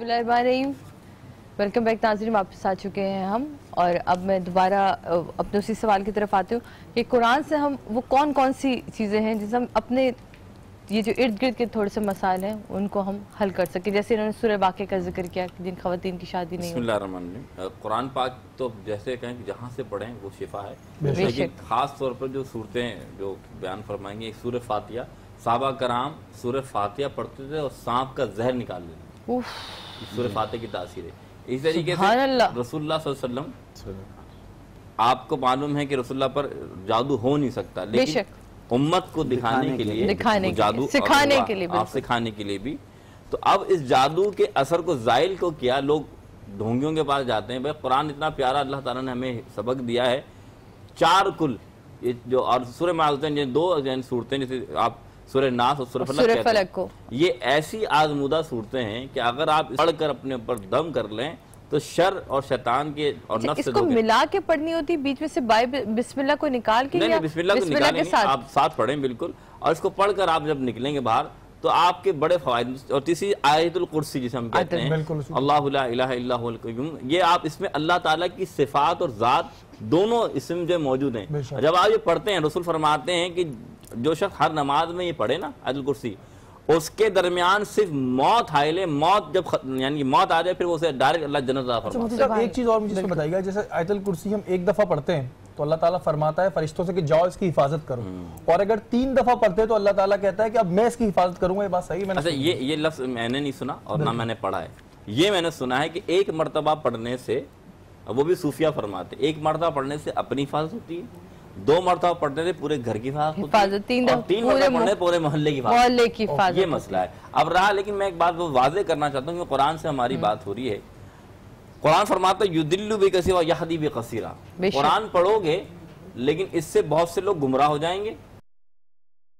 بسم اللہ الرحمن الرحیم. ویلکم بیک ناظرین, واپس آ چکے ہیں ہم, اور اب میں دوبارہ اپنے اسی سوال کی طرف آتی ہوں کہ قرآن سے ہم وہ کون کون سی چیزیں ہیں جس ہم اپنے یہ جو ارد گرد کے تھوڑے سے مسائل ہیں ان کو ہم حل کر سکیں, جیسے انہوں نے سورہ واقعہ کا ذکر کیا جن خواتین کی شادی نہیں بسم اللہ الرحمن الرحیم. قرآن پاک تو جیسے کہیں کہ جہاں سے پڑھیں وہ شفا ہے, لیکن خاص طور پر جو صورتیں جو بیان فرمائیں گے, ایک سورہ فاتحہ, صحابہ کرام سورہ فاتحہ پڑھتے تھے اور سانپ کا زہر نکال لیتے تھے. سورہ فاتحہ کی تاثیر ہے. اس طریقے سے رسول اللہ صلی اللہ علیہ وسلم, آپ کو معلوم ہے کہ رسول اللہ پر جادو ہو نہیں سکتا, لیکن امت کو دکھانے کے لیے جادو, سکھانے کے لیے بھی. تو اب اس جادو کے اثر کو زائل کو کیا, لوگ ڈھونگیوں کے پاس جاتے ہیں. بھائی قرآن اتنا پیارا اللہ تعالیٰ نے ہمیں سبق دیا ہے, 4 کل یہ جو, اور سورہ معاذتین دو صورتیں جیسے آپ سورہ ناس اور سورہ فلق کو, یہ ایسی آزمودہ صورتیں ہیں کہ اگر آپ پڑھ کر اپنے اوپر دم کر لیں تو شر اور شیطان کے اور نفس سے, اس کو ملا کے پڑھنی ہوتی بیچ میں سے بسم اللہ کو نکال کے, نہیں بسم اللہ کو نکالیں گے, آپ ساتھ پڑھیں بالکل, اور اس کو پڑھ کر آپ جب نکلیں گے باہر تو آپ کے بڑے فوائد. اور تیسری آیت الکرسی جسے ہم کہتے ہیں, اللہ لا الہ الا هو القیوم, یہ آپ اس میں اللہ تعالیٰ کی صفات اور ذات دونوں اسم جو موجود ہیں. جب آپ یہ پڑھتے ہیں, رسول فرماتے ہیں کہ جو شخص ہر نماز میں یہ پڑھے نا آیت الکرسی, اس کے درمیان صرف موت حائل ہے, موت جب یعنی موت آ جائے پھر وہ اسے ڈائریکٹ اللہ جنت عطا فرماتا ہے. ایک چیز اور مجھے بتائیے گا, جیسے آیت الکرسی ہم ایک دفعہ پڑھتے ہیں تو اللہ تعالیٰ فرماتا ہے فرشتوں سے کہ جاؤ اس کی حفاظت کرو, اور اگر 3 دفعہ پڑھتے ہیں تو اللہ تعالیٰ کہتا ہے کہ اب میں اس کی حفاظت کروں گا. یہ بات صحیح ہے؟ اچھا, یہ لفظ میں نے نہیں سنا اور نہ میں نے پڑھا ہے. یہ میں نے سنا ہے کہ ایک مرتبہ پڑھنے سے, وہ بھی صوفیہ فرماتے, ایک مرتبہ پڑھنے سے اپنی حفاظت ہوتی ہے, 2 مرتبہ پڑھنے سے پورے گھر کی حفاظت ہوتی ہے, اور 3 مرتبہ پڑھنے سے پورے محلے کی حفاظت. یہ مسئلہ ہے. اب رہا, لیکن میں ایک بات واضح کرنا چاہتا ہوں کہ قرآن سے ہماری بات ہو رہی ہے. قرآن فرماتا ہے یضل بکثیر ویہدی بکثیر. قرآن پڑھو گے لیکن اس سے بہت سے لوگ گمراہ ہو جائیں گے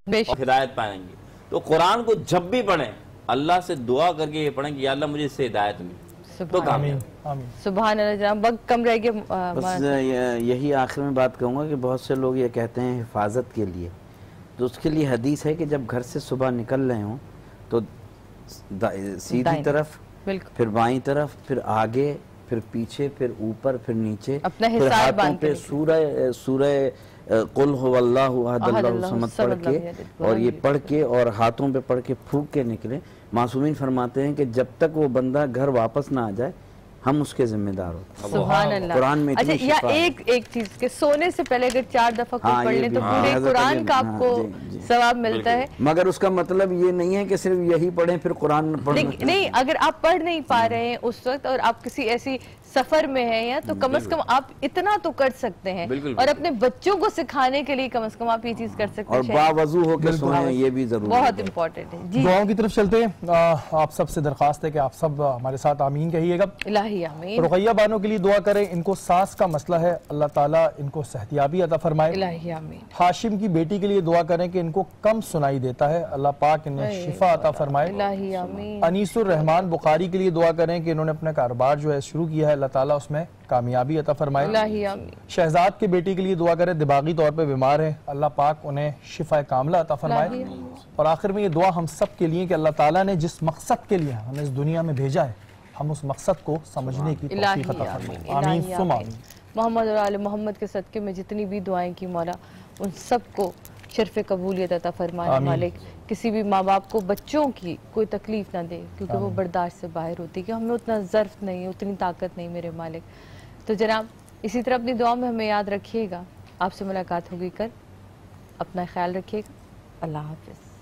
اور ہدایت پائیں گے. تو قرآن کو جب بھی پڑھیں اللہ سے دعا کر کے یہ پڑھیں کہ یا اللہ مجھے اس سے ہدایت ملے. سبحان اللہ. جناب وقت کم رہ گیا, بس یہی آخر میں بات کہوں گا کہ بہت سے لوگ یہ کہتے ہیں حفاظت کے لیے, تو اس کے لیے حدیث ہے کہ جب گھر سے صبح نکل رہے ہوں تو سیدھی طرف, پھر بائیں طرف, پھر آگے, پھر پیچھے, پھر اوپر, پھر نیچے, پھر ہاتھوں پہ سورہ قل هو اللہ احد اللہ الصمد پڑھ کے, اور یہ پڑھ کے اور ہاتھوں پہ پڑھ کے پھونک کے نکلیں. معصومین فرماتے ہیں کہ جب تک وہ بندہ گھر واپس نہ آ جائے ہم اس کے ذمہ دار ہوتے ہیں. سبحان اللہ. قرآن میں اتنی شفا ہے. ایک چیز کہ سونے سے پہلے اگر 4 دفعہ کوئی پڑھ لیں تو پورے قرآن کا آپ کو ثواب ملتا ہے. مگر اس کا مطلب یہ نہیں ہے کہ صرف یہی پڑھیں پھر قرآن پڑھیں. نہیں, اگر آپ پڑھ نہیں پا رہے ہیں اس وقت اور آپ کسی ایسی سفر میں ہیں یا, تو کم از کم آپ اتنا تو کر سکتے ہیں, اور اپنے بچوں کو سکھانے کے لیے کم از کم آپ یہ چیز کر سکتے ہیں, اور باوضو ہو کے سوئیں, یہ بھی ضروری ہے, بہت امپورٹنٹ ہے. دعاؤں کی طرف چلتے ہیں. آپ سب سے درخواست ہے کہ آپ سب ہمارے ساتھ آمین کہیے گا. الہی آمین. رقیہ بانوں کے لیے دعا کریں, ان کو سانس کا مسئلہ ہے, اللہ تعالیٰ ان کو صحتیابی عطا فرمائے. الہی آمین. ہاشم کی بیٹی کے لیے دعا کریں کہ ان کو کم سنائی دیتا ہے, اللہ پاک انہیں شفا عطا فرمائے. الہی آمین. انیس الرحمان بخاری کے لیے دعا کریں کہ انہوں نے اپنا کاروبار جو ہے شروع کیا ہے, اللہ تعالیٰ اس میں کامیابی عطا فرمائے. الہی آمین. شہزاد کی بیٹی کے لیے دعا کریں, دماغی طور پہ بیمار ہیں, اللہ پاک انہیں شفا کاملہ عطا فرمائے. اور آخر میں یہ دعا ہم سب کے لیے کہ اللہ تعالیٰ نے جس مقصد کے لیے ہمیں اس دنیا میں بھیجا ہے, ہم اس مقصد کو سمجھنے کی توفیق عطا فرمائے. آمین ثم آمین. محمد اور آل محمد کے صدقے میں جتنی بھی دعائیں کی مولا, ان سب کو شرف قبولیت عطا فرمائے مالک. کسی بھی ماں باپ کو بچوں کی کوئی تکلیف نہ دے, کیونکہ وہ برداشت سے باہر ہوتی ہے, کہ ہمیں اتنا ظرف نہیں, اتنی طاقت نہیں میرے مالک. تو جناب اسی طرح اپنی دعا میں ہمیں یاد رکھیے گا. آپ سے ملاقات ہوگی کل, اپنا خیال رکھیے گا. اللہ حافظ.